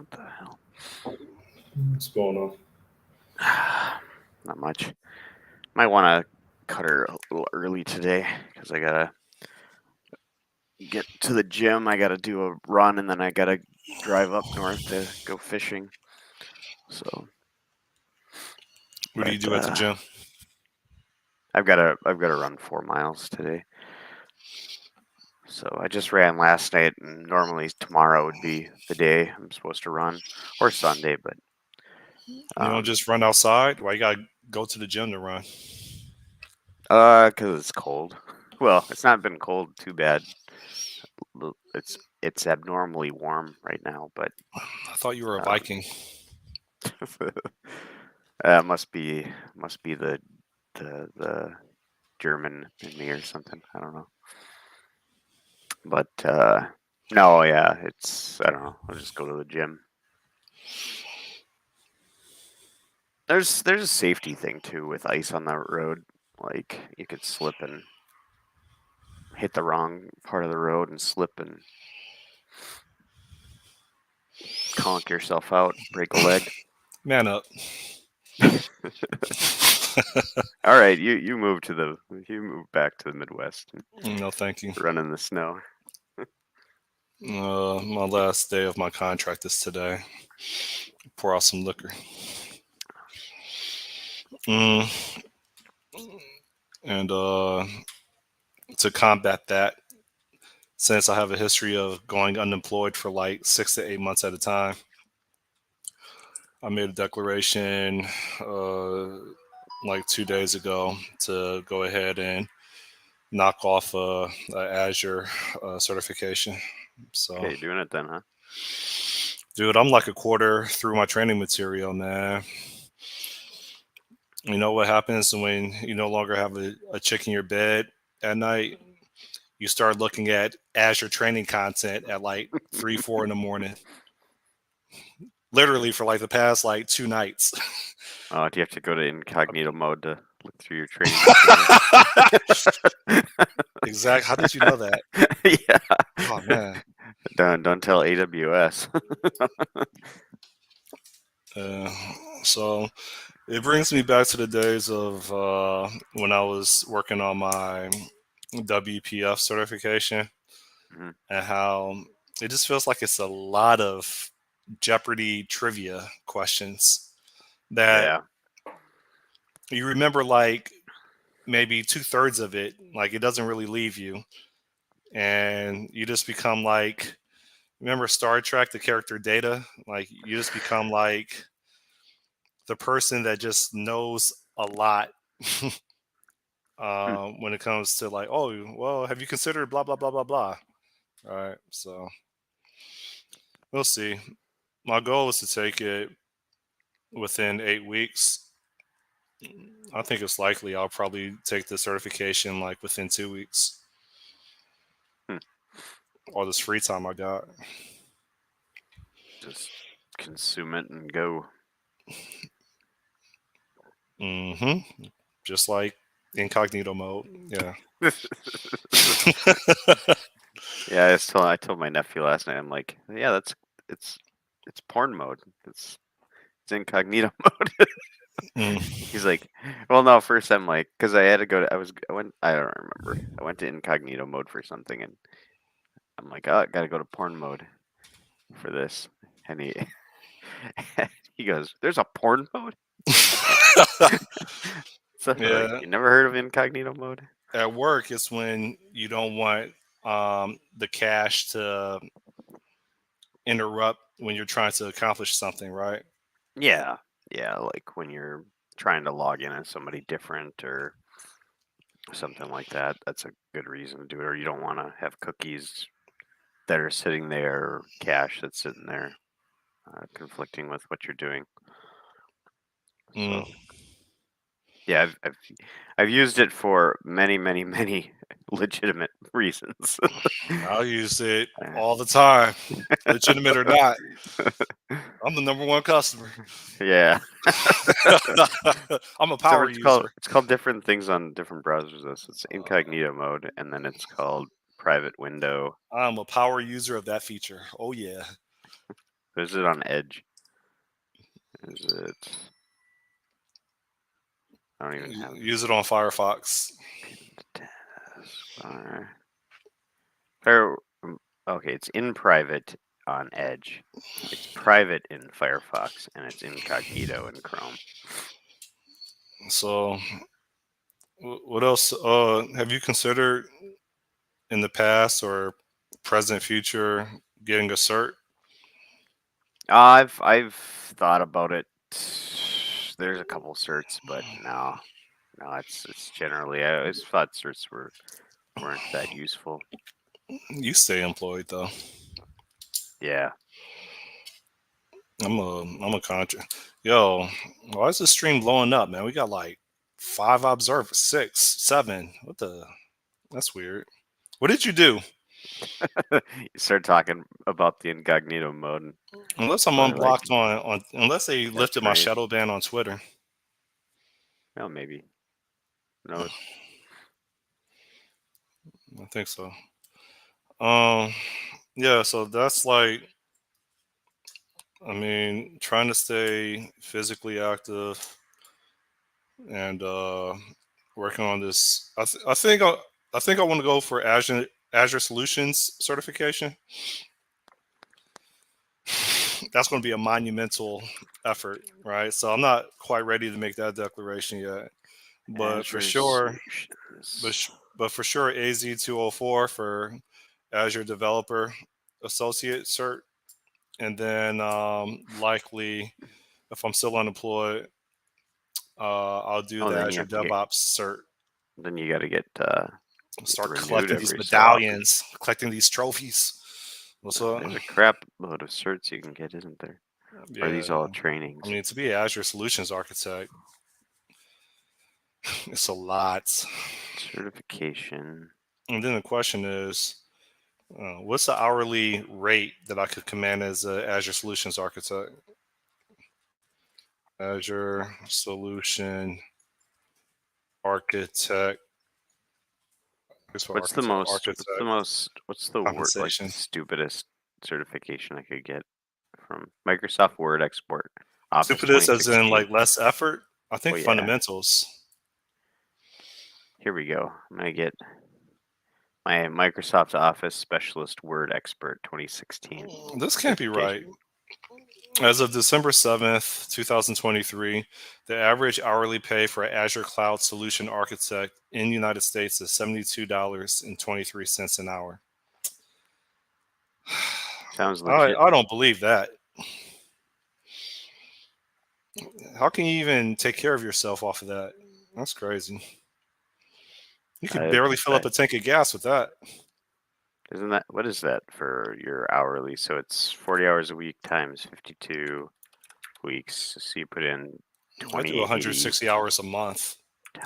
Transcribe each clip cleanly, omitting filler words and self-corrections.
What the hell? What's going on? Not much. Might want to cut her a little early today because I gotta get to the gym. I gotta do a run and then I gotta drive up north to go fishing. So, What do but you do at the gym? I've got to run 4 miles today. So I just ran last night, and normally tomorrow would be the day I'm supposed to run, or Sunday, but You don't um, just run outside? Why you gotta go to the gym to run? 'cause it's cold. Well, it's not been cold too bad. It's abnormally warm right now, but I thought you were a um, Viking. must be the German in me or something. I don't know. But no, yeah, it's I don't know. I'll just go to the gym. There's a safety thing too with ice on the road. Like you could slip and hit the wrong part of the road and slip and conk yourself out, break a leg. Man up. All right, you move back to the Midwest and No, thank you. run in the snow. My last day of my contract is today. Pour out some liquor. Mm, and to combat that, since I have a history of going unemployed for like 6 to 8 months at a time, I made a declaration uh, like 2 days ago to go ahead and knock off a Azure certification. So, Okay, doing it then, huh? dude, I'm like a quarter through my training material, man. You know what happens when you no longer have a chick in your bed at night? You start looking at Azure training content at like 3, 4 in the morning, literally for like the past like 2 nights. Oh, do you have to go to incognito mode to look through your training material? Exactly. How did you know that? Yeah. Oh man. Don't tell AWS. Uh, so it brings me back to the days of when I was working on my WPF certification Mhm. and how it just feels like it's a lot of Jeopardy trivia questions that Yeah. you remember like maybe 2/3 of it, like it doesn't really leave you. And you just become like, remember Star Trek, the character Data? Like you just become like the person that just knows a lot Hmm. when it comes to like, oh, well, have you considered blah blah blah blah blah? All right, so we'll see. My goal is to take it within 8 weeks. I think it's likely I'll probably take the certification like within 2 weeks. Hmm. All this free time I got. Just consume it and go. hmm Just like incognito mode. Yeah. Yeah, I told my nephew last night. I'm like, yeah, it's it's porn mode. It's incognito mode. Mm. He's like, well, no. First, I'm like, because I had to go to. I went. I don't remember. I went to incognito mode for something, and I'm like, oh, I gotta go to porn mode for this. And he goes, "There's a porn mode." So like, Yeah. you never heard of incognito mode? At work, it's when you don't want the cache to interrupt when you're trying to accomplish something, right? Yeah, yeah. Like when you're trying to log in as somebody different or something like that. That's a good reason to do it. Or you don't want to have cookies that are sitting there, or cache that's sitting there, conflicting with what you're doing. Mm. So yeah, I've used it for many, many, many legitimate reasons. I'll use it all the time, legitimate or not. I'm the number one customer. Yeah. I'm a So power user. it's called different things on different browsers. This it's incognito mode, and then it's called private window. I'm a power user of that feature. Oh yeah. Is it on Edge? Is it? I don't even have Use it on Firefox. pinned taskbar. Fire. Okay, it's in private on Edge. It's private in Firefox, and it's incognito in Chrome. So, what else? Have you considered in the past or present future getting a cert? I've thought about it. There's a couple certs, but no, it's generally I always thought certs weren't that useful. You stay employed though. Yeah, I'm a contra. Yo, why is the stream blowing up, man? We got like 5 observers, 6, 7. What the? That's weird. What did you do? you start talking about the incognito mode, and Unless I'm probably like unblocked on unless they that's lifted my right. shadow ban on Twitter. Well, maybe. Who knows? I think so. Um, yeah. So that's like, I mean, trying to stay physically active and working on this. I think I want to go for Azure Solutions certification. That's going to be a monumental effort, right? So I'm not quite ready to make that declaration yet, but for Azure sure, Solutions. but for sure, AZ204 for Azure Developer Associate cert, and then likely if I'm still unemployed, I'll do Oh, the then you Azure have to get. DevOps cert. Then you got to get Start renewed collecting these every so often. medallions, collecting these trophies. What's up? There's a crap load of certs you can get, isn't there? Or are these Yeah, all I trainings? mean to be an Azure Solutions Architect, it's a lot. Certification. And then the question is, what's the hourly rate that I could command as an Azure Solutions Architect? Azure Solution Architect. Here's for What's the architect. most? What's the Architect most? What's the word? Like the compensation. stupidest certification I could get from Microsoft Word export, Office Stupidest as in 2016. like less effort. I think Oh yeah, fundamentals. here we go. I'm gonna get my Microsoft Office Specialist Word Expert 2016 This can't be right. certification. As of December 7th, 2023, the average hourly pay for an Azure Cloud Solution Architect in the United States is $72.23 an hour. Sounds legit. I don't believe that. How can you even take care of yourself off of that? That's crazy. You could barely fill up That a tank of gas with that. isn't that what is that for your hourly? So it's 40 hours a week times 52 weeks. So you put in I do 2080 160 hours a month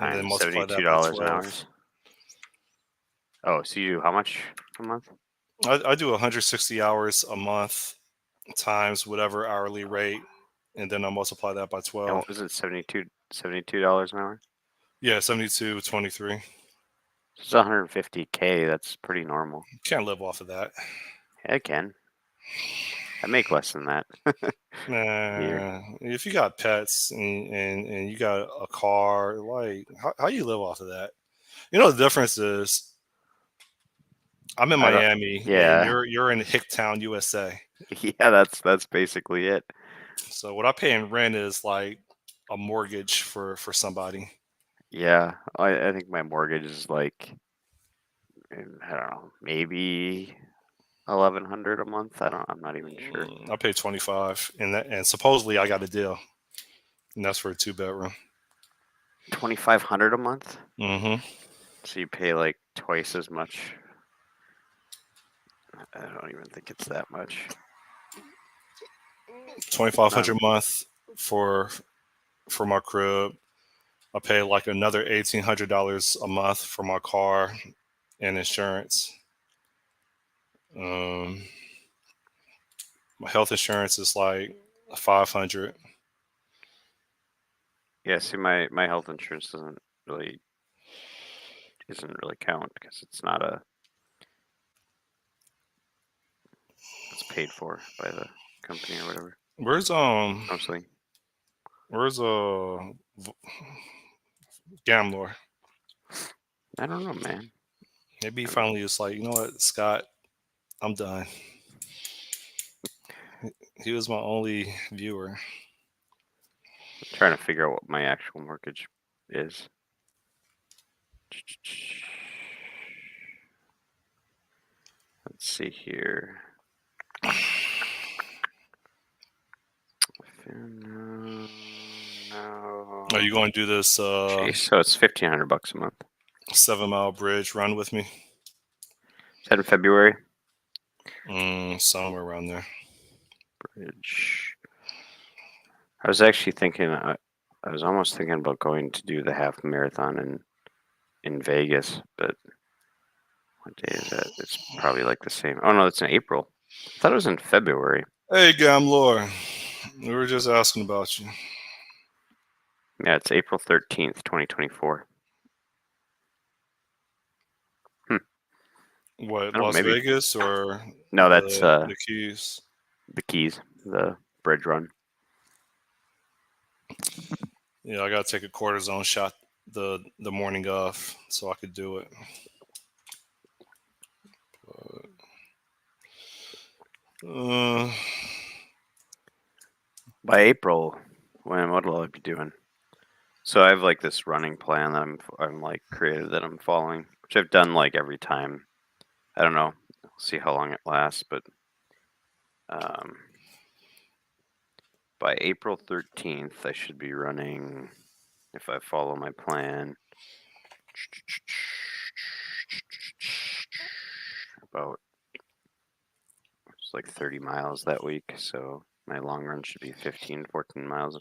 and then times multiply $72 that by an 12. hour. Oh, so you do how much a month? I do 160 hours a month times whatever hourly rate, and then I multiply that by And 12. what was it, $72 an hour? Yeah, 72.23. So it's 150K. That's pretty normal. Can't live off of that. Yeah, I can. I make less than that a year. If you got pets and you got a car, like how you live off of that? You know the difference is I'm in I don't. Miami and Yeah, you're in Hicktown, USA. yeah. That's basically it. So what I pay in rent is like a mortgage for somebody. Yeah, I think my mortgage is like I don't know, maybe 1,100 a month. I don't. I'm not even sure. I pay 25, and supposedly I got a deal, and that's for a 2 bedroom. 2,500 a month. Mm-hmm. So you pay like twice as much. I don't even think it's that much. 2,500 Not. a month for for my crib. I pay like another $1,800 a month for my car and insurance. Um, my health insurance is like 500. Yeah. See, my health insurance really isn't really count because it's not a. It's paid for by the company or whatever. Where's Mostly. where's Gamlor? I don't know, man. Maybe he I'm finally is like, you know what, Scott, I'm done. He was my only viewer. trying to figure out what my actual mortgage is. Let's see here. No. Are you going to do this Jeez, so it's $1,500 a month. 7 Mile bridge run with me? Is that in February? Somewhere around there. Bridge. I was actually thinking. I was almost thinking about going to do the half marathon in Vegas, but what day is that? It's probably like the same. Oh no, it's in April. I thought it was in February. Hey, Gamlor. We were just asking about you. Yeah, it's April 13th, 2024. What, I don't know, Las maybe. Vegas or No, that's the Keys? the Keys, the bridge run. Yeah, I got to take a cortisone shot the morning of so I could do it. Uh, By April, what will I be doing? So I have like this running plan that I'm like created that I'm following, which I've done like every time. I don't know. We'll see how long it lasts, but um, by April 13th, I should be running, if I follow my plan, about it's like 30 miles that week. So my long run should be 15, 14 miles.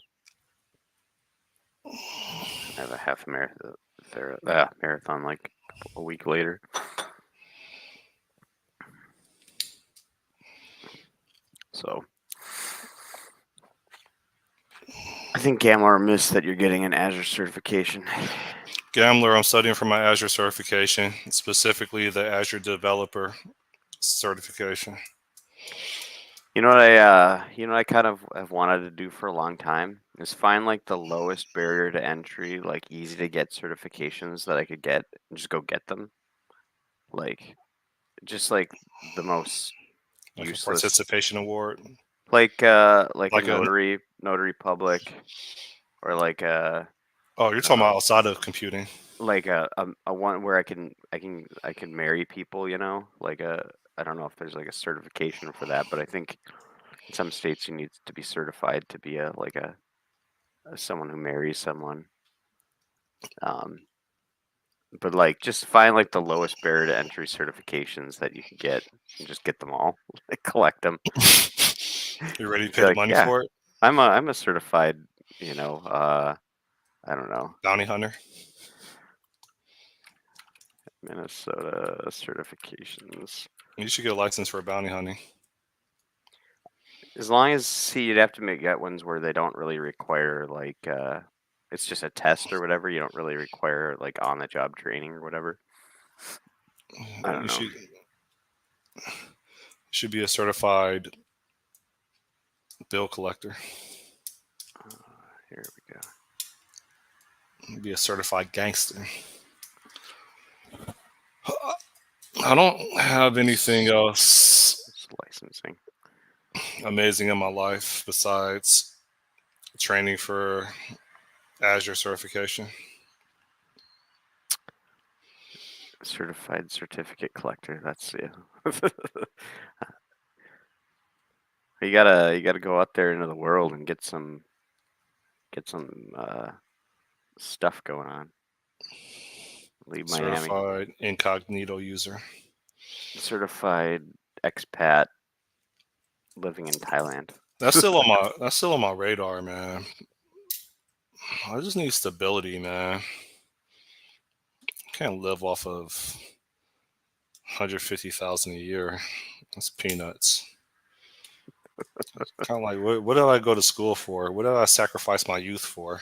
I have a half marathon like a week later. So I think Gamlar missed that you're getting an Azure certification. Gamler, I'm studying for my Azure certification, specifically the Azure Developer certification. You know what I kind of have wanted to do for a long time is find like the lowest barrier to entry, like easy to get certifications that I could get and just go get them. Like just like the most Like a useless, participation award. like a Like a notary public, or like a Oh, you're I don't talking about know, outside of computing. like a one where I can marry people, like I don't know if there's like a certification for that, but I think in some states you need to be certified to be a someone who marries someone. Um, but like just find like the lowest barrier to entry certifications that you can get and just get them all, like, collect them. You ready to Be pay the like, money yeah, for it? I'm a certified, you know, I don't know, Bounty hunter. Minnesota certifications. You should get a license for bounty hunting. As long as you'd have to get ones where they don't really require like it's just a test or whatever. You don't really require like on the job training or whatever. I don't You know. should be a certified bill collector. Here we go. Be a certified gangster. I don't have anything else It's licensing. amazing in my life besides training for Azure certification. Certified certificate collector. That's yeah. You gotta go out there into the world and get some stuff going on. Leave Miami. Certified incognito user. Certified expat living in Thailand. That's still on my radar, man. I just need stability, man. Can't live off of 150,000 a year. That's peanuts. Kind of like what did I go to school for? What did I sacrifice my youth for?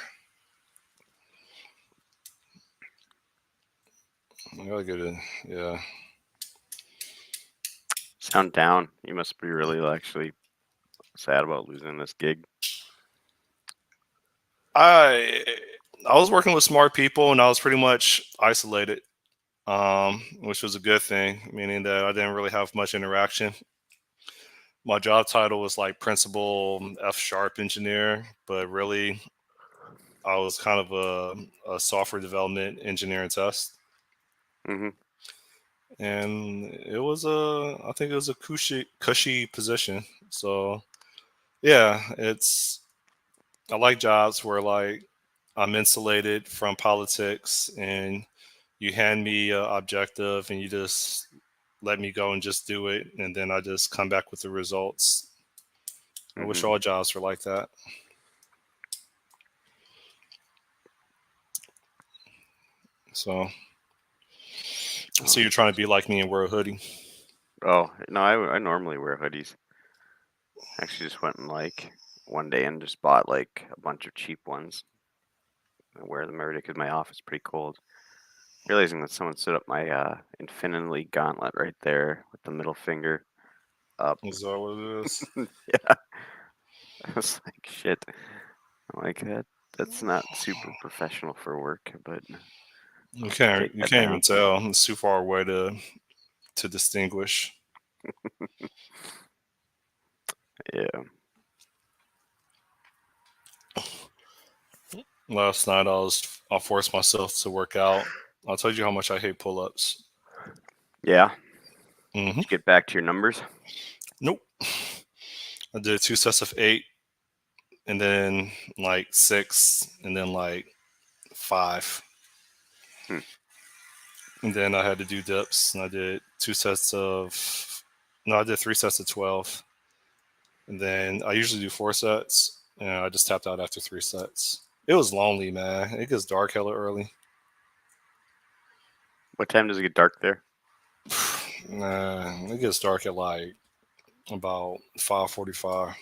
I gotta get it. Yeah. Sound down. You must be really actually sad about losing this gig? I I was working with smart people and I was pretty much isolated, which was a good thing, meaning that I didn't really have much interaction. My job title was like principal F sharp engineer, but really I was kind of a software development engineer and test. Hmm. And it was I think it was a cushy position. So yeah, I like jobs where like I'm insulated from politics and you hand me a objective and you just let me go and just do it and then I just come back with the results. I wish Hmm. all jobs were like that. So Oh, you're trying to be like me and wear a hoodie. oh no, I normally wear hoodies. I actually just went and like one day and just bought like a bunch of cheap ones and wear them every day because my office is pretty cold. Realizing that someone stood up my infinity gauntlet right there with the middle finger up. Is that what it is? Yeah, I was like, shit. I'm like that. That's not super professional for work, but You I'll have to can't take you that can't even down. tell. It's too far away to distinguish. Yeah. Last night I forced myself to work out. I told you how much I hate pull ups. Yeah. Did Hmm. you get back to your numbers? Nope. I did 2 sets of 8, and then like 6, and then like 5, Hmm. and then I had to do dips, and I did 2 sets of. No, I did 3 sets of 12, and then I usually do 4 sets, and I just tapped out after 3 sets. It was lonely, man. It gets dark hella early. What time does it get dark there? Nah, it gets dark at like about 5:45.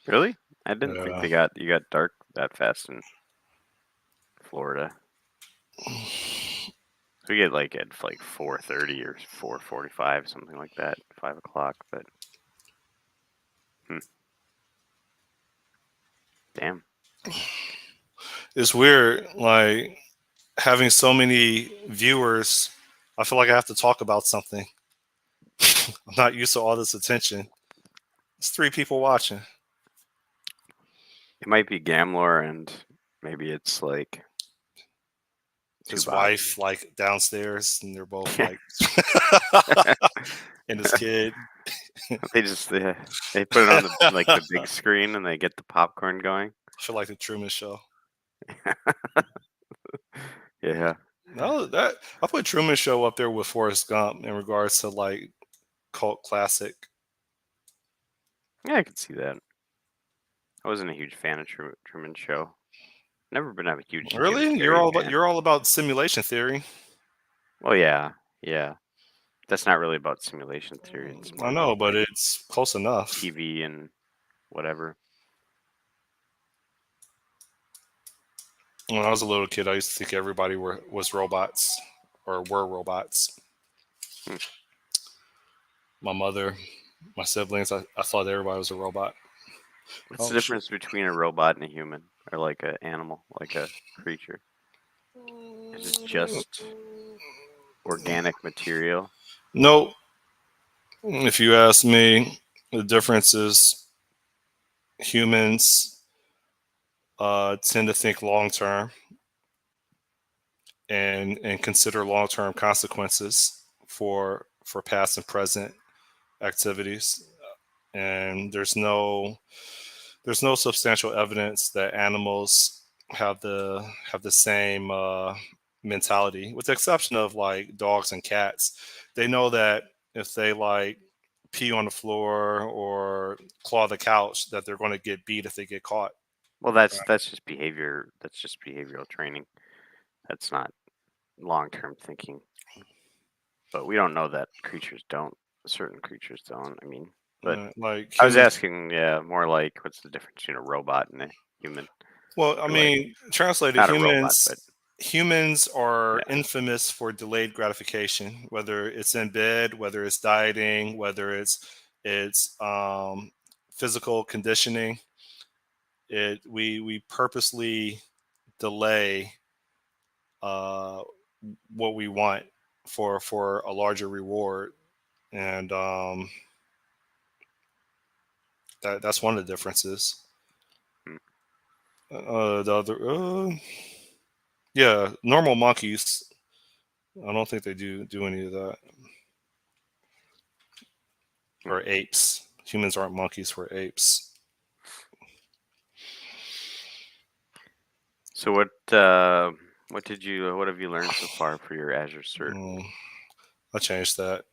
Really? I didn't think Yeah. you got dark that fast in Florida. We get like at like 4:30 or 4:45, something like that, 5 o'clock. But hmm, damn. It's weird, like having so many viewers. I feel like I have to talk about something. I'm not used to all this attention. It's 3 people watching. It might be Gamlor and maybe it's like His Tubot. wife, like downstairs, and they're both Yeah. like, and his kid. They put it on the big I screen and they get the popcorn going. feel like the Truman Show. Yeah. No, that I put Truman Show up there with Forrest Gump in regards to like cult classic. Yeah, I could see that. I wasn't a huge fan of Truman Show. Never been a huge Jim Really, Carrey fan. you're all about simulation theory. Well, yeah, yeah. That's not really about simulation theory. It's more I know, about but like it's close enough. TV and whatever. When I was a little kid, I used to think everybody was robots or were robots. Hmm. My mother, my siblings, I thought everybody was a robot. What's the Oh shit! difference between a robot and a human, or like an animal, like a creature? Is it just organic material? No, if you ask me, the difference is humans tend to think long term and consider long term consequences for past and present activities, and there's no substantial evidence that animals have the same mentality, with the exception of like dogs and cats. They know that if they like pee on the floor or claw the couch, that they're going to get beat if they get caught. Well, that's just behavior. That's just behavioral training. That's not long-term thinking. But we don't know that creatures don't. Certain creatures don't. I mean, but Like I was humans. asking, yeah, more like what's the difference between a robot and a human? Well, I Or like mean, translated, not a robot, but humans are yeah. infamous for delayed gratification, whether it's in bed, whether it's dieting, whether it's physical conditioning, we purposely delay uh, what we want for a larger reward, and that's one of the differences. Mm, The other, yeah, normal monkeys. I don't think they do any of that. mm. Or apes. Humans aren't monkeys. We're apes. So what have you learned so far for your Azure cert? Mm, I changed that.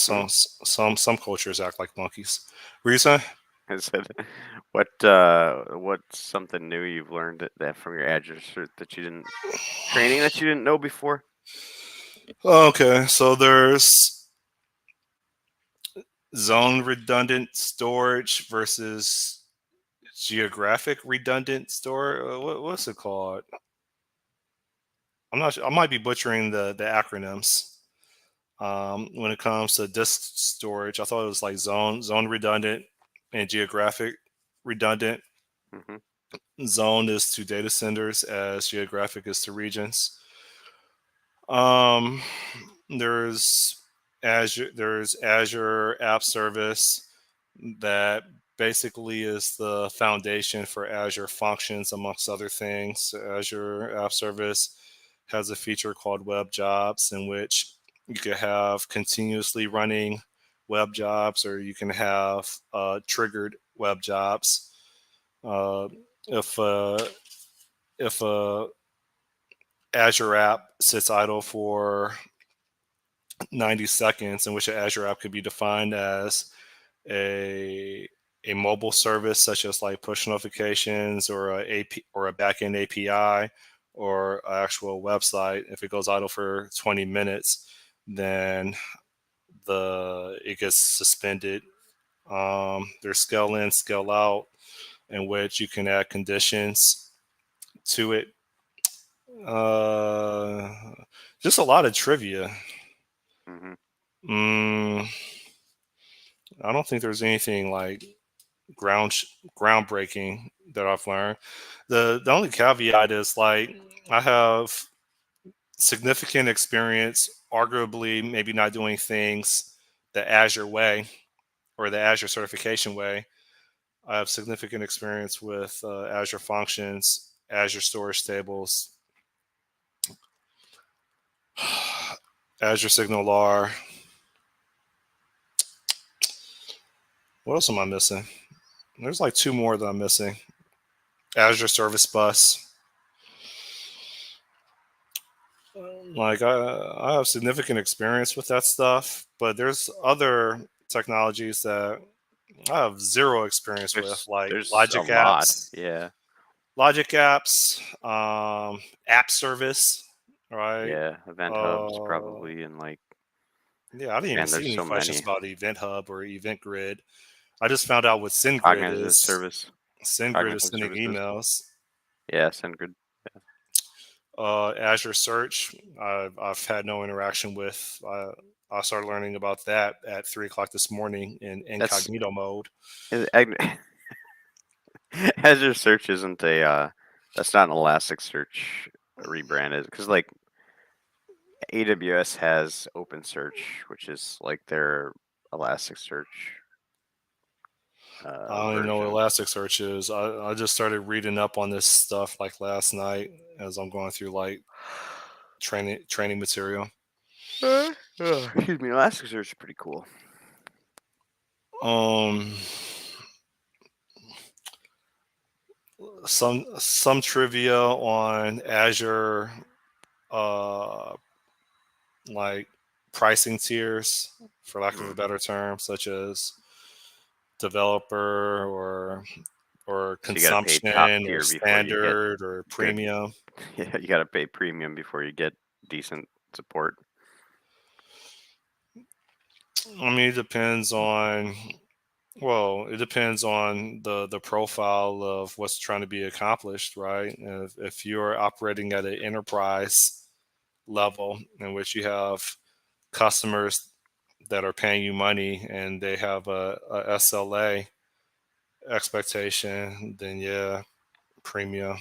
Hmm? Some cultures act like monkeys. What are you saying? I said, what's something new you've learned that from your Azure cert that you didn't training that you didn't know before? Okay, so there's zone redundant storage versus geographic redundant storage. What's it called? I'm not sure. I might be butchering the acronyms. When it comes to disk storage, I thought it was like zone redundant and geographic redundant. Hmm. Zone is to data centers as geographic is to regions. There's Azure App Service that basically is the foundation for Azure Functions, amongst other things. Azure App Service has a feature called Web Jobs, in which you could have continuously running web jobs, or you can have triggered web jobs. Uh, if if a Azure app sits idle for 90 seconds, in which an Azure app could be defined as a a mobile service such as like push notifications or a AP or a backend API or an actual website. If it goes idle for 20 minutes, then the it gets suspended. There's scale in, scale out, in which you can add conditions to it. Uh, just a lot of trivia. Hmm. Mm, I don't think there's anything like ground groundbreaking that I've learned. The only caveat is like I have significant experience, arguably maybe not doing things the Azure way or the Azure certification way. I have significant experience with Azure Functions, Azure Storage Tables, Azure SignalR. What else am I missing? There's like two more that I'm missing. Azure Service Bus. Like I have significant experience with that stuff, but there's other technologies that I have zero experience with, like There's a lot. Yeah. Logic Apps, App Service, right? Yeah. Event hubs Uh, probably, and like, yeah, I didn't even man, see there's any so questions many. about Event Hub or Event Grid. I just found out what SendGrid Cognitive is. service, SendGrid is cognitive sending services. emails. Yeah, SendGrid. Azure Search, I've had no interaction with. I started learning about that at 3 o'clock this morning in That's incognito mode. Azure Search isn't a that's not an Elasticsearch rebranded because like AWS has OpenSearch, which is like their Elasticsearch I don't even know what version. Elasticsearch is. I just started reading up on this stuff like last night as I'm going through like training material. Excuse me, Elasticsearch is pretty cool. Um, some trivia on Azure, uh, like pricing tiers, for lack of a Mm. better term, such as developer or So you got to pay top consumption or tier before you get standard or good. premium. Yeah, you got to pay premium before you get decent support. I mean, it depends on it depends on the profile of what's trying to be accomplished, right? If you're operating at an enterprise level in which you have customers that are paying you money and they have a SLA, expectation, then yeah, premium.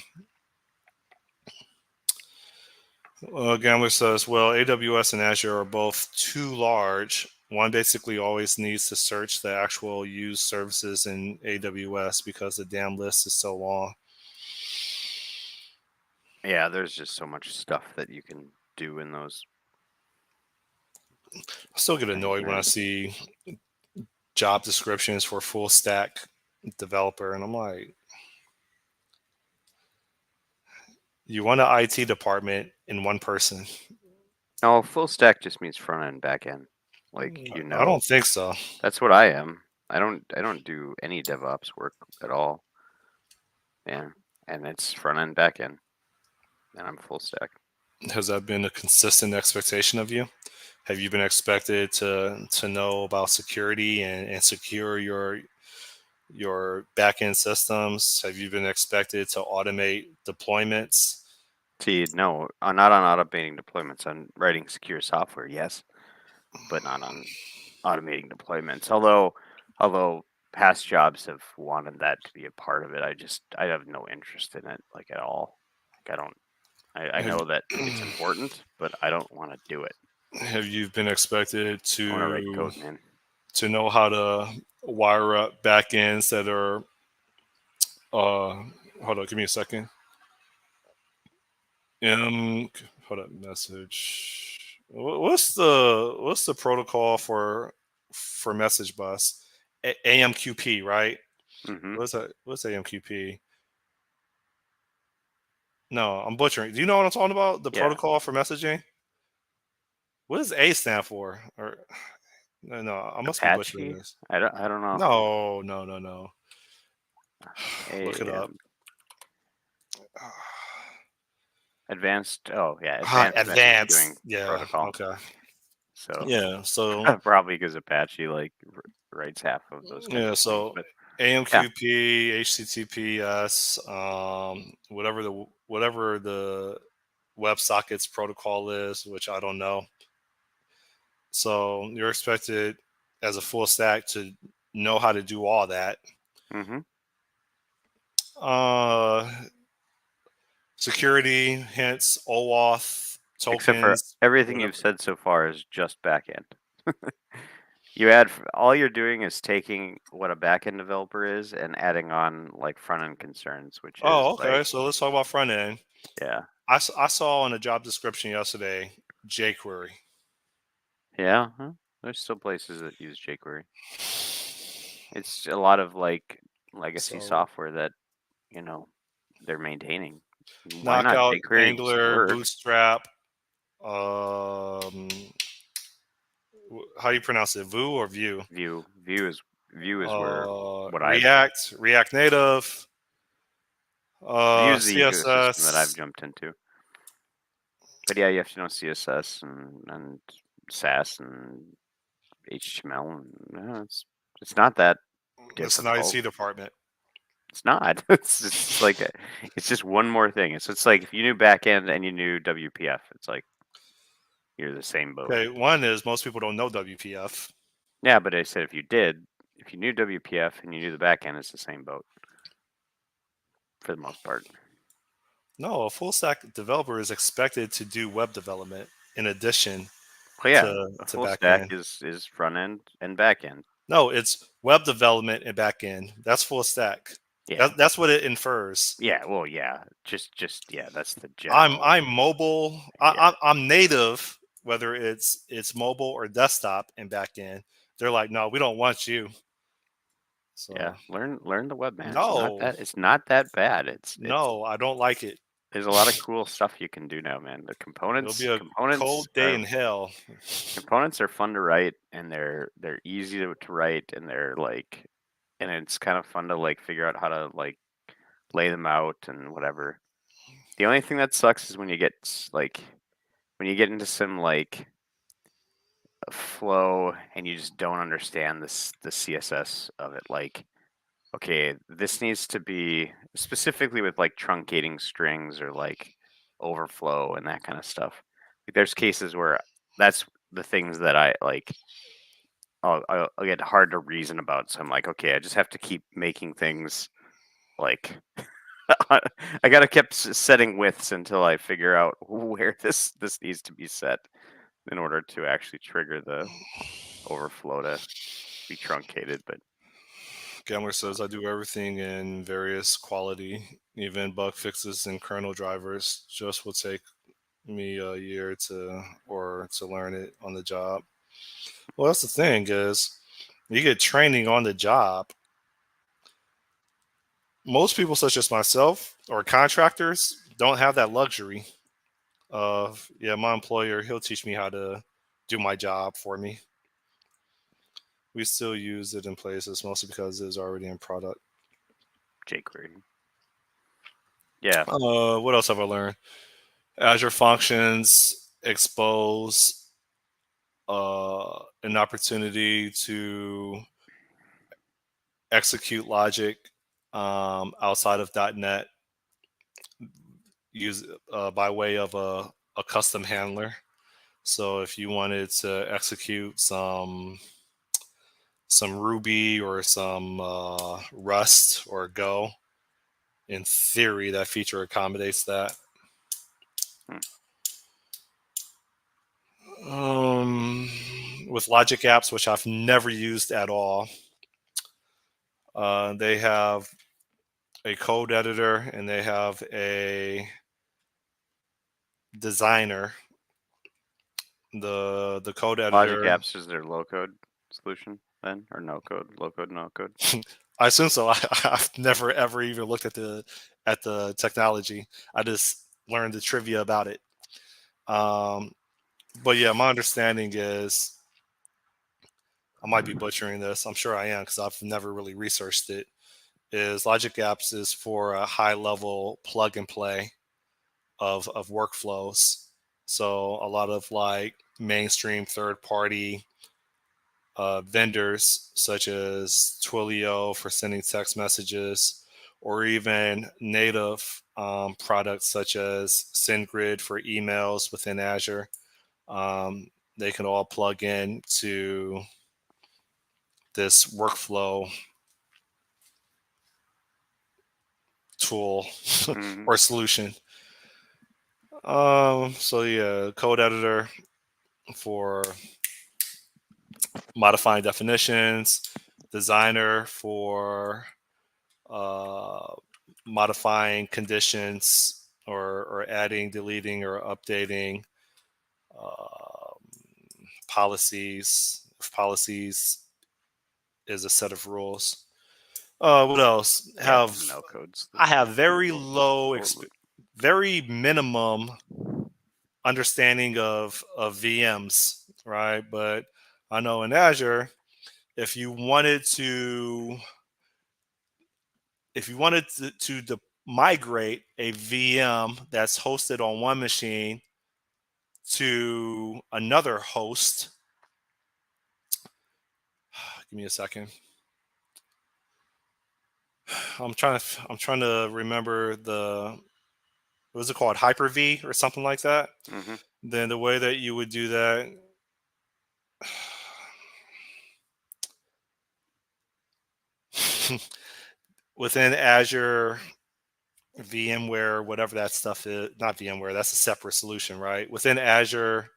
Gambler says, well, AWS and Azure are both too large. One basically always needs to search the actual used services in AWS because the damn list is so long. Yeah, there's just so much stuff that you can do in those I still get things, annoyed when I man. see job descriptions for full stack developer, and I'm like, you want an IT department in one person? No, full stack just means front end, back end. Like, I don't think so. that's what I am. I don't do any DevOps work at all. Yeah. And it's front end, back end. And I'm full stack. Has that been a consistent expectation of you? Have you been expected to know about security and secure your backend systems? Have you been expected to automate deployments? See, no, not on automating deployments. On writing secure software, yes, but not on automating deployments. Although past jobs have wanted that to be a part of it, I have no interest in it like at all. Like I don't. I Have know that it's important, but I don't want to do it. have you been expected I want to write code, man. to know how to wire up backends that are hold on, give me a second. Um hold up, message. What's the protocol for message bus? AMQP, right? Mm-hmm. What's that? What's AMQP? No, I'm butchering. Do you know what I'm talking about? The Yeah. protocol for messaging? What does A stand for? Or no, I must be butchering Apache. this. I don't know. No, no, no, no. Look it up. AM advanced. Oh yeah, advanced message queuing Advanced. Yeah. protocol. Okay. So Yeah. So probably because Apache like writes half of those kinds yeah. of things. So But yeah. AMQP, HTTPS, whatever the WebSockets protocol is, which I don't know. So you're expected as a full stack to know how to do all that. Mm-hmm. Uh, security, hence OAuth Except for tokens, everything you've whatever. said so far is just backend. You add all you're doing is taking what a backend developer is and adding on like front end concerns, which is Oh, like okay. So let's talk about front end. yeah, I saw in a job description yesterday jQuery. yeah. Huh? There's still places that use jQuery. It's a lot of like legacy So software that you know they're maintaining. Why not? knockout jQuery should Angular, work. Bootstrap. Um, how do you pronounce it? Vue or Vue? Vue is where what I've React Native, Vue is the ecosystem that I've CSS. jumped into. But yeah, you have to know CSS and SAS and HTML, and it's not that It's an difficult. IT department. It's not. It's like it's just one more thing. It's like if you knew backend and you knew WPF, it's like you're the same boat. Okay, one is most people don't know WPF. Yeah, but I said if you knew WPF and you knew the backend, it's the same boat for the most part. No, a full stack developer is expected to do web development in addition Well, yeah, a to full back stack end. is front end and back end. No, it's web development and back end. That's full stack. Yeah, That's what it infers. yeah. Well, yeah. Just yeah. That's the general. I'm mobile. Yeah, I'm native, whether it's mobile or desktop and back end. They're like, no, we don't want you. yeah. So Learn the web, man. no, It's not that bad. It's no, I don't like it. there's a lot of cool stuff you can do now, man. The It'll be components a components cold day are in hell. components are fun to write, and they're easy to write, and they're like, and it's kind of fun to like figure out how to like lay them out and whatever. The only thing that sucks is when you get like when you get into some like flow and you just don't understand the CSS of it. Like, okay, this needs to be specifically with like truncating strings or like overflow and that kind of stuff. Like, there's cases where that's the things that I like. I'll get hard to reason about. So I'm like, okay, I just have to keep making things like I gotta keep setting widths until I figure out where this needs to be set in order to actually trigger the overflow to be truncated. But Gambler says I do everything in various quality, even bug fixes and kernel drivers. Just will take me a year to learn it on the job. Well, that's the thing is you get training on the job. Most people, such as myself or contractors, don't have that luxury of yeah, my employer he'll teach me how to do my job for me. We still use it in places mostly because it's already in product. jQuery, yeah, What else have I learned? Azure Functions expose an opportunity to execute logic outside of .NET use by way of a custom handler. So if you wanted to execute some Ruby or some Rust or Go, in theory, that feature accommodates that. hmm, Um, with Logic apps, which I've never used at all, they have a code editor and they have a designer. The code Logic editor, Apps is their low code solution then, or no code, low code, no code. I assume so. I've never ever even looked at the technology. I just learned the trivia about it. Um, but yeah, my understanding is I might be butchering this. I'm sure I am because I've never really researched it. Is Logic Apps is for a high level plug and play of workflows. So a lot of like mainstream third party vendors such as Twilio for sending text messages, or even native products such as SendGrid for emails within Azure. They can all plug in to this workflow tool Hmm. or solution. So yeah, code editor for modifying definitions, designer for uh, modifying conditions or adding, deleting, or updating uh, policies. If policies is a set of rules. What else? Yeah, it's a no code I solution. have very low, For very minimum understanding of VMs, right? But I know in Azure, if you wanted to, migrate a VM that's hosted on one machine to another host, give me a second. I'm trying to remember what was it called, Hyper V or something like that. hmm Then the way that you would do that, within Azure VMware, whatever that stuff is, not VMware, that's a separate solution, right? Within Azure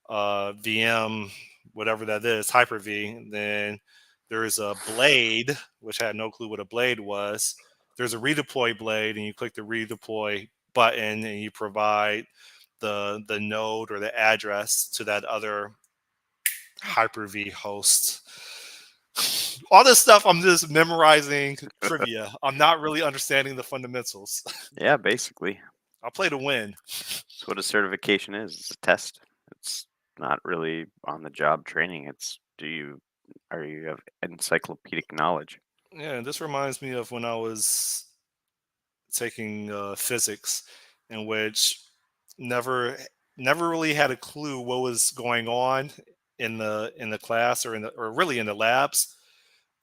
VM, whatever that is, Hyper V, then there's a blade, which I had no clue what a blade was. There's a redeploy blade, and you click the redeploy button, and you provide the node or the address to that other Hyper V host. All this stuff, I'm just memorizing trivia. I'm not really understanding the fundamentals. Yeah, basically, I play to win. that's what a certification is. It's a test. It's not really on the job training. It's are you have encyclopedic knowledge? Yeah, and this reminds me of when I was taking physics, in which never never really had a clue what was going on in the class or really in the labs.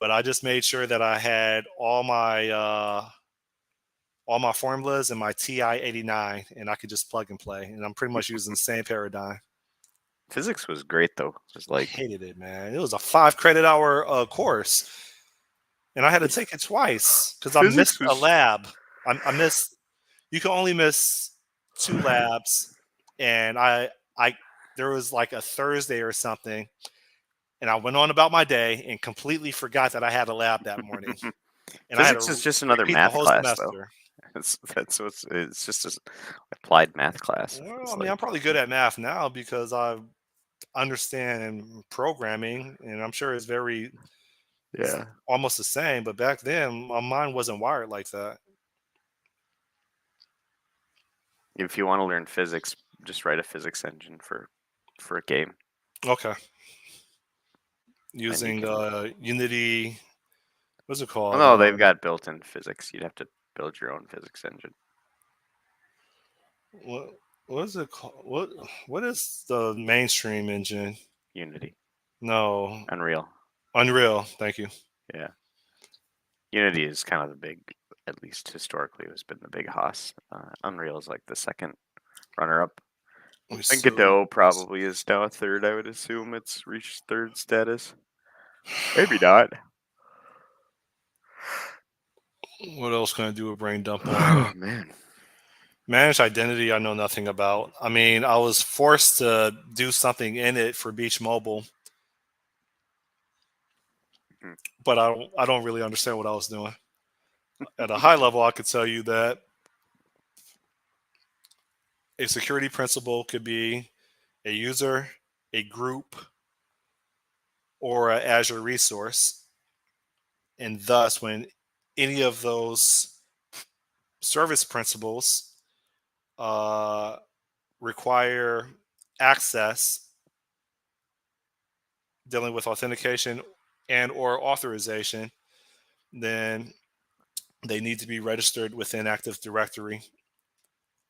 But I just made sure that I had all my formulas and my TI 89, and I could just plug and play. And I'm pretty much using the same paradigm. Physics was great though. It was I like hated it, man. It was a 5 credit hour course, and I had to take it twice because I physics missed a was lab. I missed. You can only miss 2 labs, and I there was like a Thursday or something, and I went on about my day and completely forgot that I had a lab that morning, and I had physics to is just another repeat the math whole class though. semester. That's what's it's just an applied math class. Well, I It's mean, I'm like probably good at math now because I understand programming, and I'm sure it's yeah. almost the same. But back then, my mind wasn't wired like that. If you want to learn physics, just write a physics engine for a game, Okay, and you using can. Unity. What's it Well, called? no, they've got built-in physics. You'd have to build your own physics engine. What what is it called? What is the mainstream engine? Unity, No, Unreal. Unreal. Thank you. Yeah, Unity is kind of the big, at least historically, has been the big hoss. Unreal is like the second runner-up. Let me And see. Godot probably is now a third. I would assume it's reached third status. Maybe not. What else can I do a brain dump on? Oh man. Managed identity, I know nothing about. I mean, I was forced to do something in it for Beach Mobile, Hmm. but I don't really understand what I was doing. At a high level, I could tell you that a security principal could be a user, a group, or an Azure resource. And thus, when any of those service principals uh, require access dealing with authentication and or authorization, then they need to be registered within Active Directory,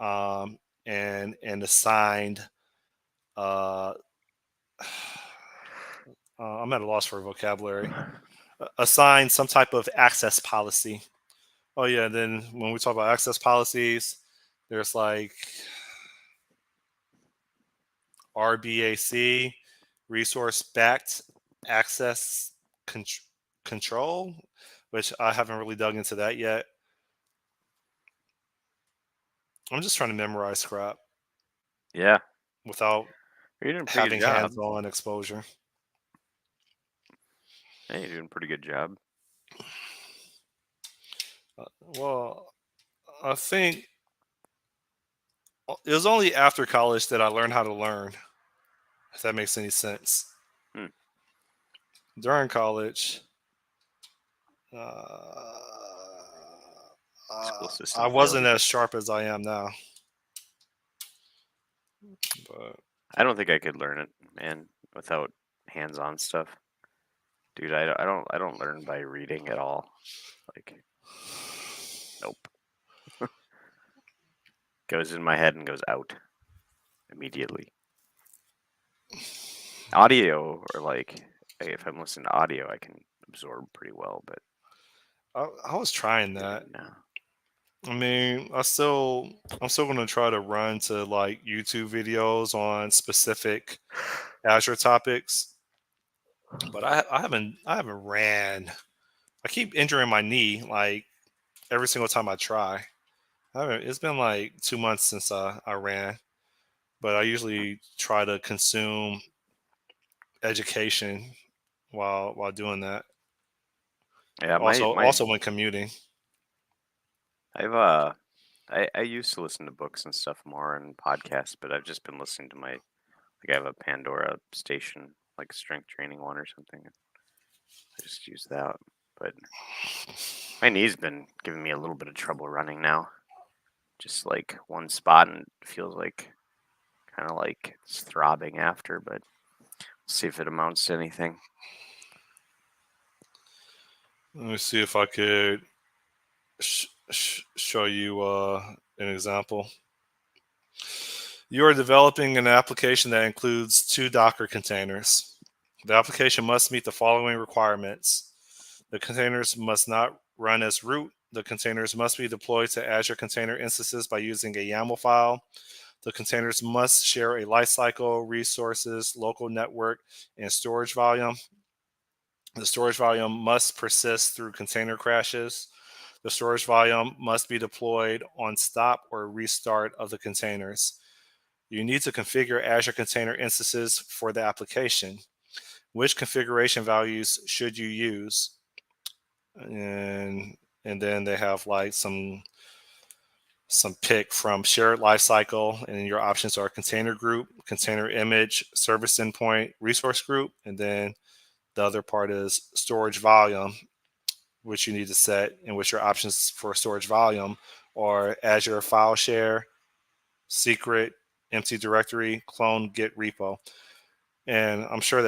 um, and assigned. Uh, I'm at a loss for vocabulary. Assigned some type of access policy. Oh yeah, then when we talk about access policies, there's like RBAC, resource backed access con- control, which I haven't really dug into that yet. I'm just trying to memorize crap Yeah, without you're doing a pretty good having job. hands-on exposure. Hey, you're doing a pretty good job. Well, I think it was only after college that I learned how to learn, if that makes any sense. Hmm. During college, uh, School I system failed wasn't you. as sharp as I am now. But I don't think I could learn it, man, without hands-on stuff. Dude, I don't learn by reading at all. Like, nope. Goes in my head and goes out immediately. Audio or like if I'm listening to audio, I can absorb pretty well, but I was trying that. reading no. I mean, I'm still going to try to run to like YouTube videos on specific Azure topics, but I haven't ran. I keep injuring my knee like every single time I try. I haven't. It's been like 2 months since I ran, but I usually try to consume education while doing that. Yeah, my Also when commuting. I've I used to listen to books and stuff more and podcasts, but I've just been listening to my like I have a Pandora station, like strength training one or something. I just use that. But my knee's been giving me a little bit of trouble running now. Just like one spot and it feels like kind of like it's throbbing after, but see if it amounts to anything. Let me see if I could show you an example. You are developing an application that includes 2 Docker containers. The application must meet the following requirements. The containers must not run as root. The containers must be deployed to Azure Container Instances by using a YAML file. The containers must share a lifecycle, resources, local network, and storage volume. The storage volume must persist through container crashes. The storage volume must be deployed on stop or restart of the containers. You need to configure Azure Container instances for the application. Which configuration values should you use? And and then they have like some pick from shared lifecycle, and your options are container group, container image, service endpoint, resource group, and then the other part is storage volume, which you need to set, and which your options for storage volume are Azure file share, secret, empty directory, clone, git repo. And I'm sure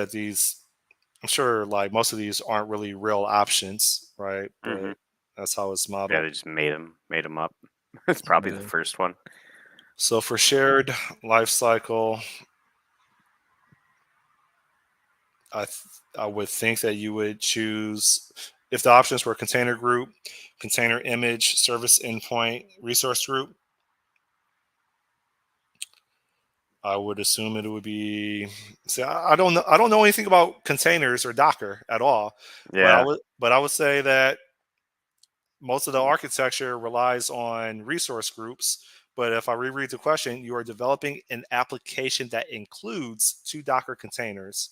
like most of these aren't really real options, right? Mm-hmm. But that's how it's Yeah, modeled. they just made them up. It's probably the Yeah. first one. So for shared lifecycle, I would think that you would choose if the options were container group, container image, service endpoint, resource group. I would assume it would be. See, I don't know anything about containers or Docker at all, Yeah. but I would say that most of the architecture relies on resource groups. But if I reread the question, you are developing an application that includes two Docker containers.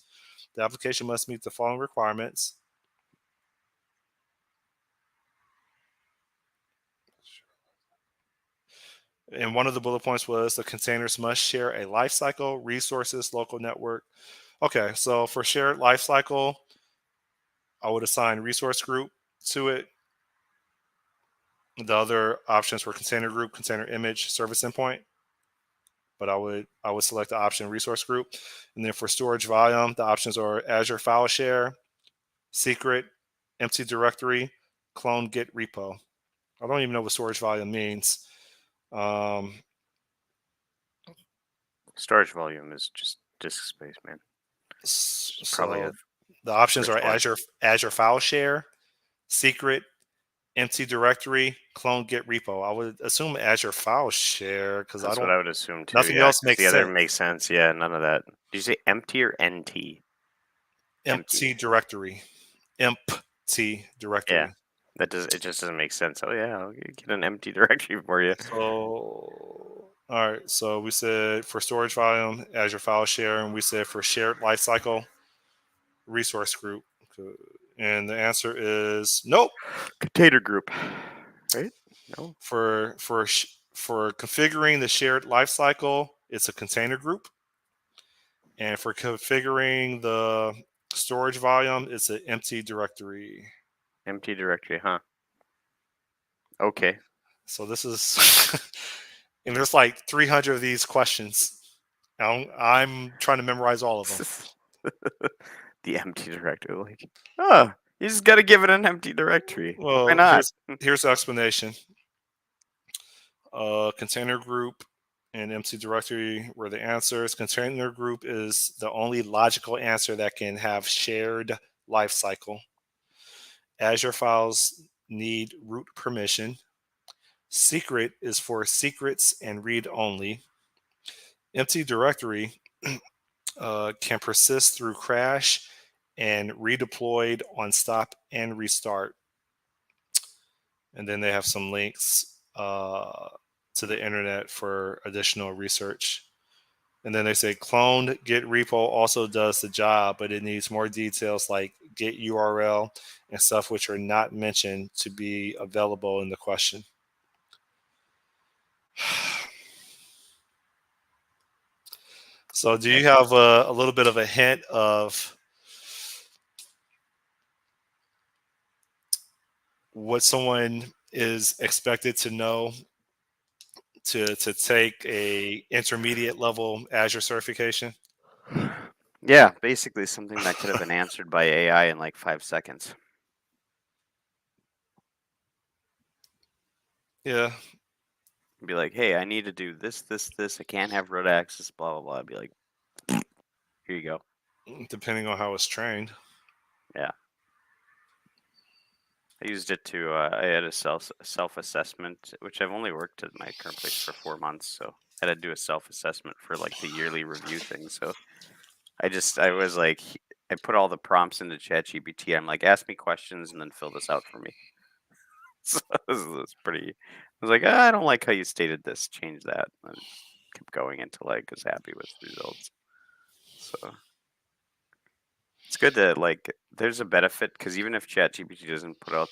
The application must meet the following requirements. And one of the bullet points was the containers must share a lifecycle, resources, local network. Okay, so for shared lifecycle, I would assign resource group to it. The other options were container group, container image, service endpoint. But I would select the option resource group. And then for storage volume, the options are Azure file share, secret, empty directory, clone, git repo. I don't even know what storage volume means. Um, Storage volume is just disk space, man. It's probably so the the options are first one. Azure file share, secret, empty directory, clone, git repo. I would assume Azure file share because I That's what don't. I would assume too. Nothing Yeah, else because makes the other sense. makes sense. Yeah, none of that. Did you say empty or NT? Empty Empty. directory, empty Yeah, directory. that does. It just doesn't make sense. Oh yeah, I'll get an empty directory for you. So, all right. So we said for storage volume, Azure file share, and we said for shared lifecycle, resource group. And the answer is nope. Container group, right? No. For configuring the shared lifecycle, it's a container group, and for configuring the storage volume, it's an empty directory. Empty directory, huh? Okay. So this is, and there's like 300 of these questions. I'm trying to memorize all of them. The empty directory, like, oh, you just got to give it an empty directory. Why Well, not? here's the explanation. Container group and empty directory were the answers. Container group is the only logical answer that can have shared lifecycle. Azure files need root permission. Secret is for secrets and read only. Empty directory can persist through crash and redeployed on stop and restart. And then they have some links to the internet for additional research. And then they say cloned git repo also does the job, but it needs more details like git URL and stuff which are not mentioned to be available in the question. So, do Okay. you have a little bit of a hint of what someone is expected to know to take a intermediate level Azure certification? Yeah, basically something that could have been answered by AI in like 5 seconds. Yeah, Be like, hey, I need to do this, this, this. I can't have root access, blah, blah, blah. Be like, here you go. depending on how it's trained. Yeah. I used it to, I had a self assessment, which I've only worked at my current place for 4 months. So had to do a self-assessment for like the yearly review thing. So I was like, I put all the prompts into ChatGPT. I'm like, ask me questions and then fill this out for me. So this was pretty. I was like, I don't like how you stated this. Change that. And I just kept going until I was happy with the results. So it's good that like there's a benefit because even if ChatGPT doesn't put out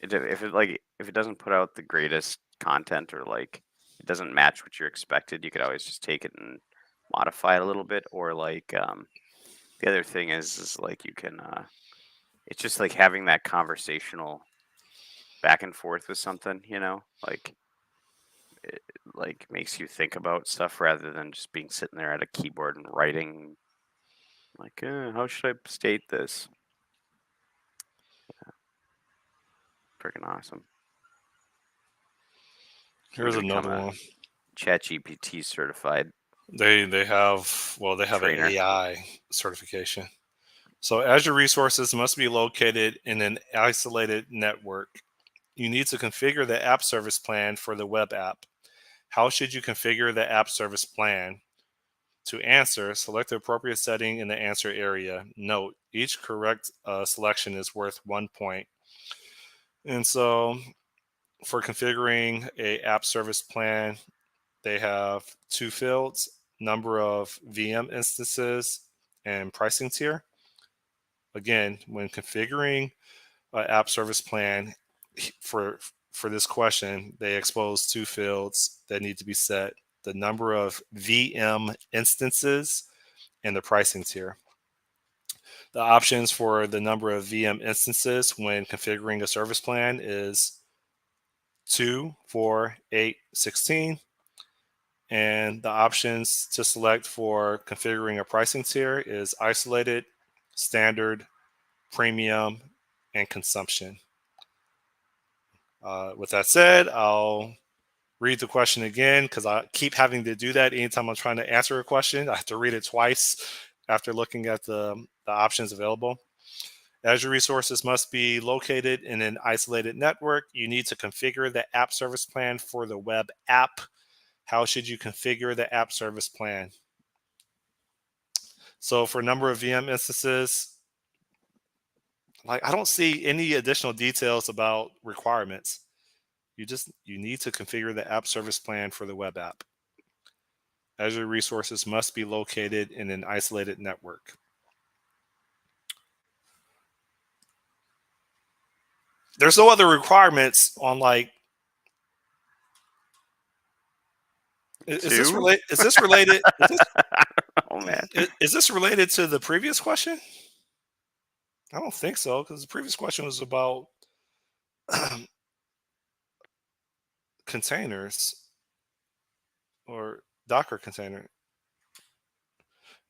if it doesn't put out the greatest content or like it doesn't match what you're expected, you could always just take it and modify it a little bit. Or like the other thing is like you can it's just like having that conversational back and forth with something, like it like makes you think about stuff rather than just being sitting there at a keyboard and writing like how should I state this? Freaking awesome. I'm Here's gonna become another a one. ChatGPT certified They have they have an trainer. AI certification. So Azure resources must be located in an isolated network. You need to configure the app service plan for the web app. How should you configure the app service plan? To answer, select the appropriate setting in the answer area. Note, each correct selection is worth 1 point. And so for configuring a app service plan, they have two fields: number of VM instances and pricing tier. Again, when configuring an app service plan for for this question, they expose two fields that need to be set: the number of VM instances and the pricing tier. The options for the number of VM instances when configuring a service plan is 2, 4, 8, 16. And the options to select for configuring a pricing tier is isolated, standard, premium, and consumption. With that said, I'll read the question again because I keep having to do that anytime I'm trying to answer a question. I have to read it twice after looking at the options available. Azure resources must be located in an isolated network. You need to configure the app service plan for the web app. How should you configure the app service plan? So for number of VM instances, like I don't see any additional details about requirements. You need to configure the app service plan for the web app. Azure resources must be located in an isolated network. There's no other requirements on like is this Two? related is this related Oh man. is this related to the previous question? I don't think so because the previous question was about containers or Docker container.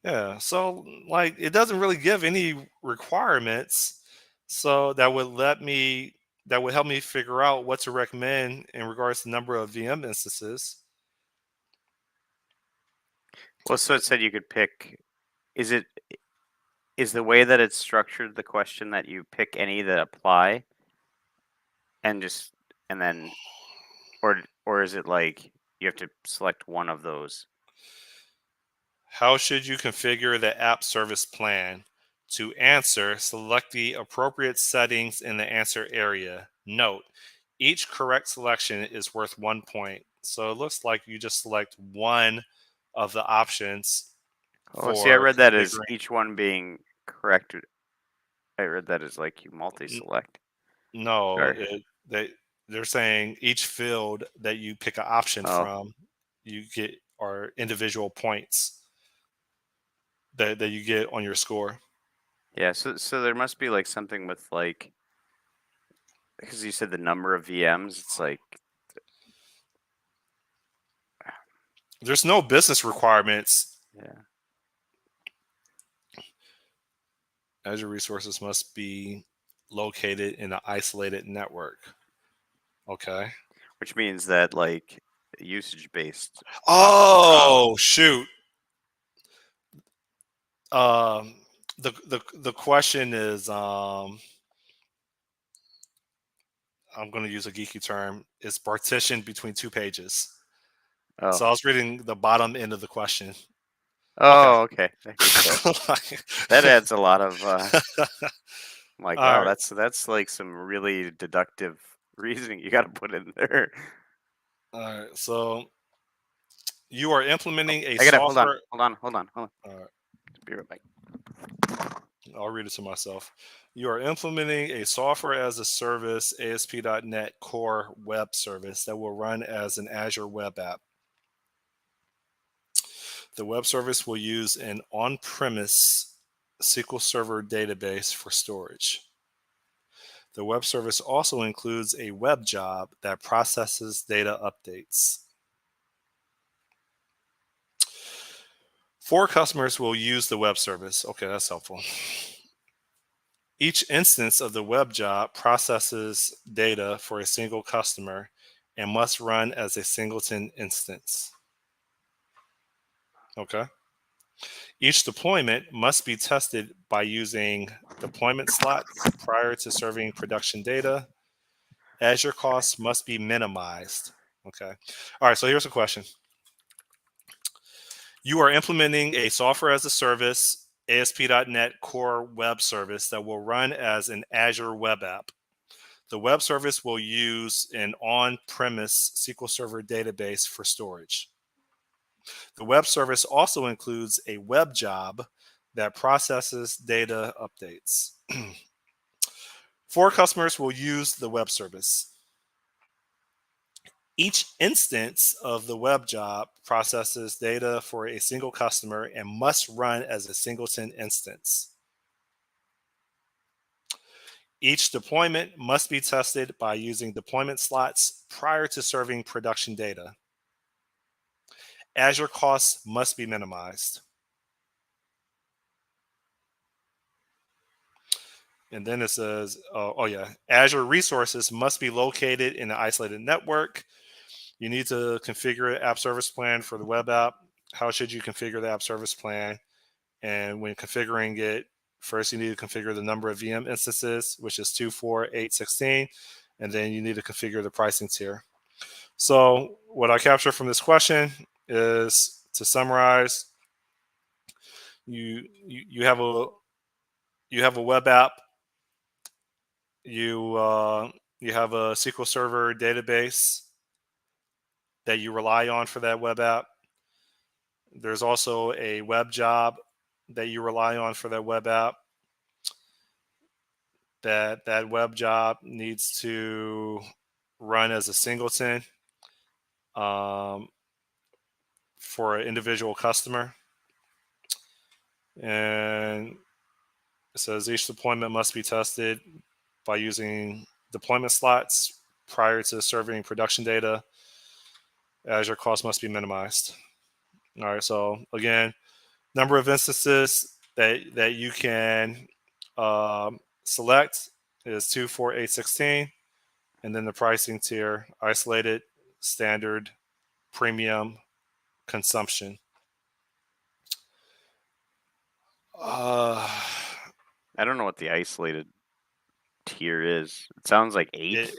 Yeah, so like it doesn't really give any requirements, so that would help me figure out what to recommend in regards to number of VM instances. Well, so it said you could pick. Is it is the way that it's structured the question that you pick any that apply and just and then or is it like you have to select one of those? How should you configure the app service plan? To answer, select the appropriate settings in the answer area. Note, each correct selection is worth 1 point. So it looks like you just select one of the options Oh, see, I for read that as configuring. each one being correct. I read that as like you multi-select. No, Sorry. they're saying each field that you pick an option Oh, from, you get are individual points that you get on your score. yeah. So there must be like something with like because you said the number of VMs. It's like There's no business requirements. yeah, Azure resources must be located in an isolated network. Okay. which means that like usage based Oh shoot. Um, the question is I'm going to use a geeky term. Is partitioned between two pages. Oh. So I was reading the bottom end of the question. Okay. Oh, okay. I get that. That adds a lot of, I'm like, All wow, right. that's like some really deductive reasoning you gotta put in there. All right. So you are Oh, implementing a I gotta hold on, software. hold on. All right. Just be right back. I'll read it to myself. You are implementing a software as a service ASP.NET Core web service that will run as an Azure web app. The web service will use an on premise SQL Server database for storage. The web service also includes a web job that processes data updates. 4 customers will use the web service. Okay, that's helpful. Each instance of the web job processes data for a single customer and must run as a singleton instance. Okay. Each deployment must be tested by using deployment slots prior to serving production data. Azure costs must be minimized. Okay. All right. So here's a question. You are implementing a software as a service ASP.NET Core web service that will run as an Azure web app. The web service will use an on premise SQL Server database for storage. The web service also includes a web job that processes data updates. 4 customers will use the web service. Each instance of the web job processes data for a single customer and must run as a singleton instance. Each deployment must be tested by using deployment slots prior to serving production data. Azure costs must be minimized. And then it says, oh yeah, Azure resources must be located in an isolated network. You need to configure an app service plan for the web app. How should you configure the app service plan? And when configuring it, first you need to configure the number of VM instances, which is 2, 4, 8, 16. And then you need to configure the pricing tier. So what I capture from this question is, to summarize, you have a web app. You have a SQL Server database that you rely on for that web app. There's also a web job that you rely on for that web app. That web job needs to run as a singleton um, for an individual customer. And it says each deployment must be tested by using deployment slots prior to serving production data. Azure costs must be minimized. All right. So again, number of instances that you can select is 2, 4, 8, 16, and then the pricing tier: isolated, standard, premium, consumption. Uh, I don't know what the isolated tier is. It sounds like it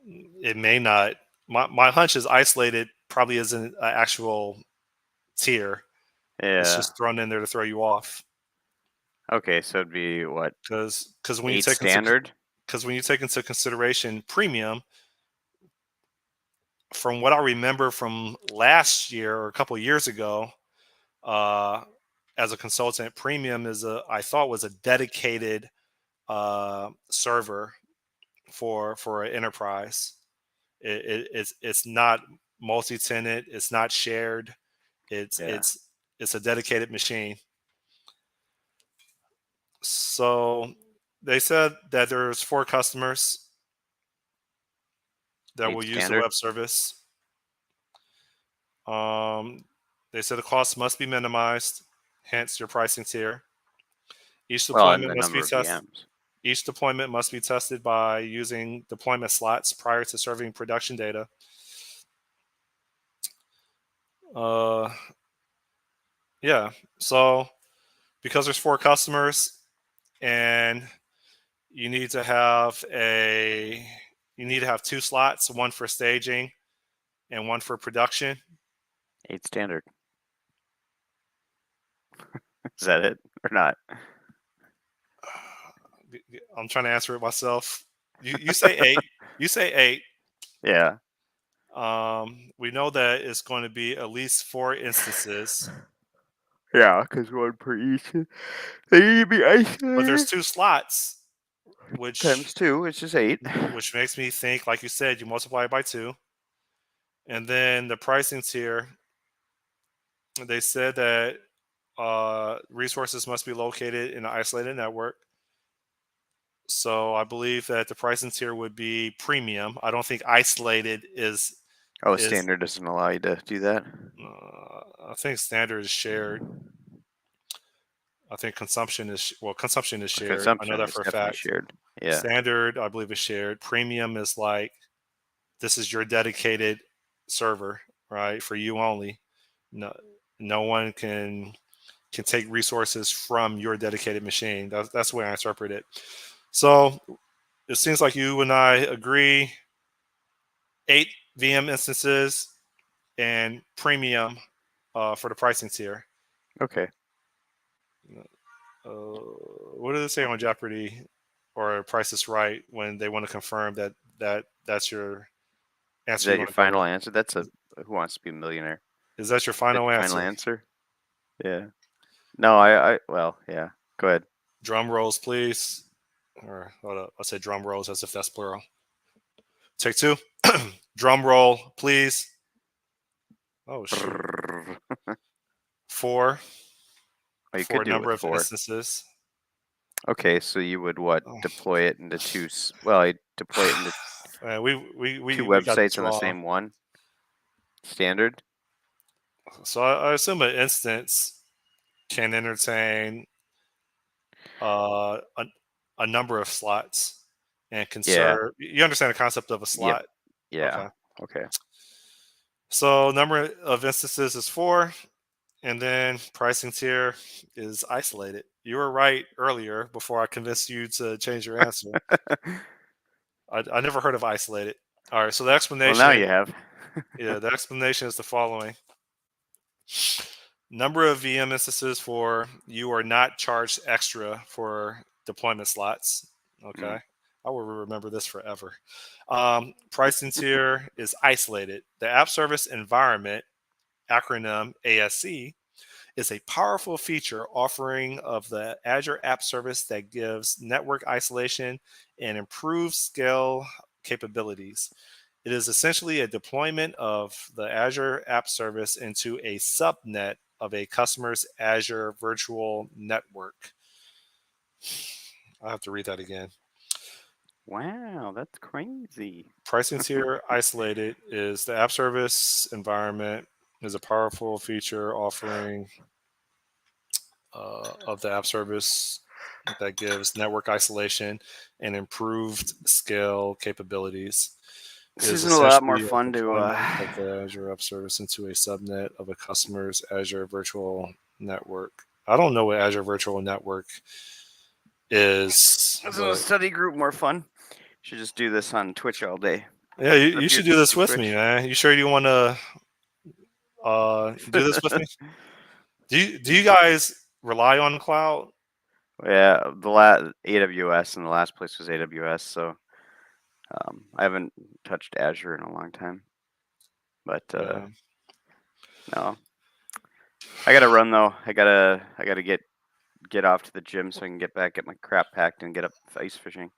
8. it may not. My hunch is isolated probably isn't an actual tier. It's Yeah. just thrown in there to throw you off. Okay, so it'd be what? Because when you 8 take into standard? because when you take into consideration premium, from what I remember from last year or a couple of years ago, uh, as a consultant, premium is I thought was a dedicated server for an enterprise. It's not multi-tenant. It's not shared. It's Yeah. it's it's a dedicated machine. So they said that there's 4 customers that 8 will use the standard? web service. Um, they said the cost must be minimized, hence your pricing tier. Each Well, and deployment the must be number of tested. VMs. Each deployment must be tested by using deployment slots prior to serving production data. Uh, yeah. So because there's 4 customers and you need to have 2 slots, one for staging and one for production. 8 standard. Is that it or not? I'm trying to answer it myself. You say 8. You say 8. Yeah. We know that it's going to be at least 4 instances, Yeah, because one per each. They need to be but there's isolated. 2 slots, which Times 2, it's just 8. which makes me think, like you said, you multiply it by 2, and then the pricing tier. They said that resources must be located in an isolated network. So I believe that the pricing tier would be premium. I don't think isolated Oh, is. standard doesn't allow you to do that. I think standard is shared. I think consumption is shared. I know Consumption that is for a definitely fact. shared. Yeah. Standard, I believe, is shared. Premium is like this is your dedicated server, right? For you only. No, no one can take resources from your dedicated machine. That's the way I interpret it. So it seems like you and I agree 8 VM instances and premium for the pricing tier. Okay. What does it say on Jeopardy or Price is Right when they want to confirm that's your Is answer that you your want to go with? final answer? That's a Who Wants to Be a Millionaire? Is that your Is that final your final answer? answer? Yeah. No, well, yeah. Go ahead. Drum rolls, please. Or hold up, I said drum rolls as if that's plural. Take 2. Drum roll, please. Oh shoot. Oh, 4 you for could a do it number with of 4. instances. Okay, so you would what? Oh, Deploy it into well, you deploy it into man, two we got websites this on the wrong. same one. Standard? So I assume an instance can entertain a number of slots and can Yeah. serve. You understand the concept of a Yep. slot? Yeah. Okay. Okay. So number of instances is 4, and then pricing tier is isolated. You were right earlier before I convinced you to change your answer. I never heard of isolated. All right. So the Well, now explanation, you have. yeah, the explanation is the following: number of VM instances for you are not charged extra for deployment slots. Mm. Okay. I will remember this forever. Pricing tier is isolated. The app service environment, acronym ASC, is a powerful feature offering of the Azure App Service that gives network isolation and improved scale capabilities. It is essentially a deployment of the Azure App Service into a subnet of a customer's Azure virtual network. I have to read that again. Wow, that's crazy. Pricing tier isolated is the app service environment is a powerful feature offering of the app service that gives network isolation and improved scale capabilities. It This is isn't a lot more essentially a fun to. deployment of the Azure App Service into a subnet of a customer's Azure Virtual Network. I don't know what Azure Virtual Network is, Isn't a but study group more fun? Should just do this on Twitch all day. yeah, Up you here should do this teaching with me, Twitch. man. You sure you want to do this with me? Do you guys rely on the cloud? Yeah, the last AWS and the last place was AWS, so I haven't touched Azure in a long time. But Yeah. no, I gotta run though. I gotta get off to the gym so I can get back, get my crap packed, and get up ice fishing.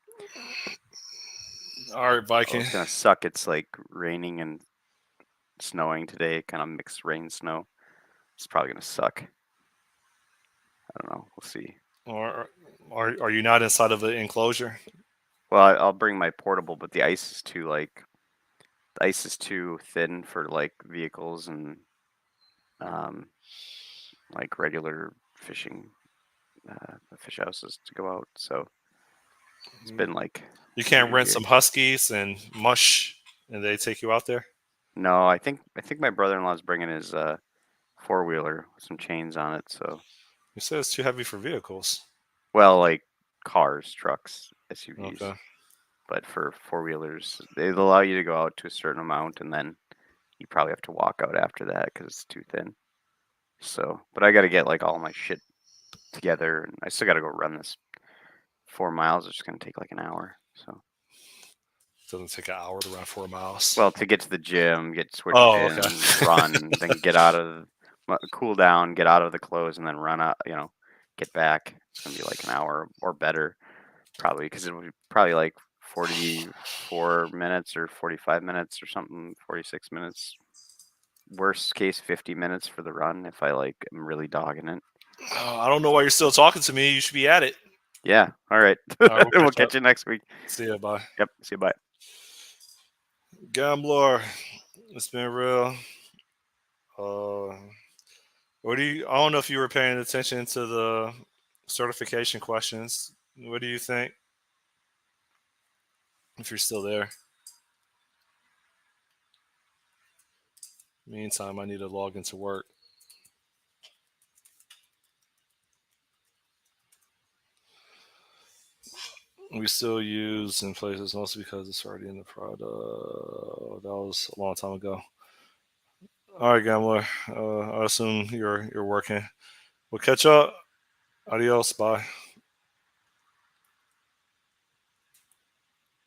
All right, Oh, Viking. it's gonna suck. It's like raining and snowing today, kind of mixed rain snow. It's probably gonna suck. I don't know. We'll see. Or are you not inside of the enclosure? Well, I'll bring my portable, but the ice is too thin for like vehicles and um, like regular fishing fish houses to go out. So it's been like You can't pretty rent weird. some huskies and mush, and they take you out there. No, I think my brother-in-law's bringing his four-wheeler with some chains on it. So You said it's too heavy for vehicles. well, like cars, trucks, SUVs. Okay. But for four-wheelers, they allow you to go out to a certain amount and then you probably have to walk out after that because it's too thin. So, but I got to get like all my shit together, and I still got to go run this 4 miles. It's going to take like an hour. So, Doesn't take an hour to run 4 miles. well, to get to the gym, get switched Oh, in, okay. run, then get out of, cool down, get out of the clothes, and then run out. Get back. It's going to be like an hour or better, probably, because it would be probably like 44 minutes or 45 minutes or something, 46 minutes. Worst case, 50 minutes for the run if I like am really dogging it. I don't know why you're still talking to me. You should be at it. Yeah. All right. All right, we'll We'll catch up. catch you next week. See ya. Bye. Yep. See you. Bye. Gambler, it's been real. What do you? I don't know if you were paying attention to the certification questions. What do you think? If you're still there. Meantime, I need to log into work. We still use in places mostly because it's already in the product. That was a long time ago. All right, Gambler. I assume you're working. We'll catch up. Adios. Bye.